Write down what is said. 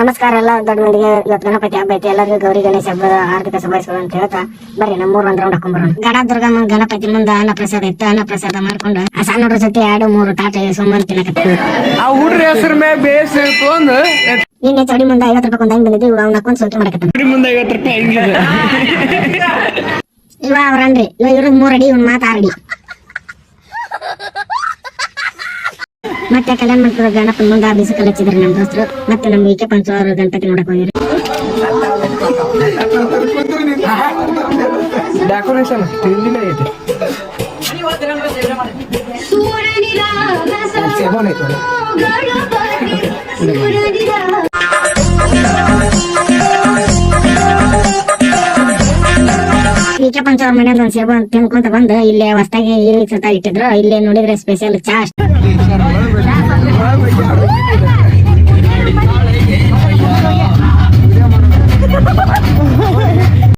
ನಮಸ್ಕಾರ ಎಲ್ಲ ದೊಡ್ಡ ಮಂದಿಗೆ. ಇವತ್ತು ಗಣಪತಿ ಹಬ್ಬ ಐತಿ. ಎಲ್ಲರಿಗೂ ಗೌರಿ ಗಣೇಶ ಹಬ್ಬದ ಆರ್ಥಿಕ ಶುಭಾಶಯಗಳು ಅಂತ ಹೇಳ್ತಾ ಬರ್ರಿ ನಮ್ಮೂರ್ ಒಂದ್ ರೌಂಡ್ ಹಾಕೊಂಡ್ ಬರೋಣ. ಗಡ ದುರ್ಗಮ್ಮ ಗಣಪತಿ ಮುಂದ ಅನ್ನ ಪ್ರಸಾದ ಇತ್ತು. ಅನ್ನ ಪ್ರಸಾದ ಮಾಡ್ಕೊಂಡು ಆ ಸಣ್ಣ ಹುಡುಗ್ರ ಜೊತೆ 2-3 ತಾಟ ಸೋಮವಾರ ತಿನ್ನಕತ್ತಿ. ಆ ಹುಡ್ರ ಹೆಸರು ಮೇಲೆ ಬೇಸ್ ಇತ್ತು ನಿನ್ನೆ ಚಡಿ ಮುಂದೆ 50 ರೂಪಾಯಿ ಒಂದು ಹಂಗ್ ಬಂದಿದ್ವಿ. ಅವ್ನ ಹಾಕೊಂಡ್ ಸೋಕಿ ಮಾಡಕತ್ತ ಮುಂದೆ 50 ರೂಪಾಯಿ ಹೆಂಗಿದೆ ಇವ ಅವ್ರನ್ರಿ ಇವ್ರ 3 ಅಡಿ ಇವ್ನ ಮಾತು 6 ಅಡಿ. ಮತ್ತೆ ಕಲ್ಯಾಣ ಮಂಟಪದ ಗಣಪನ ಮುಂದೆ ಬಿಸಿಕಲ್ ಹಚ್ಚಿದ್ರಿ ನಮ್ ದೋಸ್ತರು. ಮತ್ತೆ ನಮ್ ವಿಕೆ ಪಂಚ ಅವರು ಗಣಪತಿ ನೋಡಕ್ ಹೋಗಿರಿ. ಡೆಕೋರೇಷನ್ ತಿಂಡಿನ ಐತಿ. ವಿಕೆ ಪಂಚ ಅವ್ರ ಮನೆಯಲ್ಲ ಒಂದ್ ಸೇಬು ತಿನ್ಕೊಂತ ಬಂದು ಇಲ್ಲೇ ಹೊಸದಾಗಿ ಇಟ್ಟಿದ್ರು. ಇಲ್ಲೇ ನೋಡಿದ್ರೆ ಸ್ಪೆಷಲ್ ಚಾ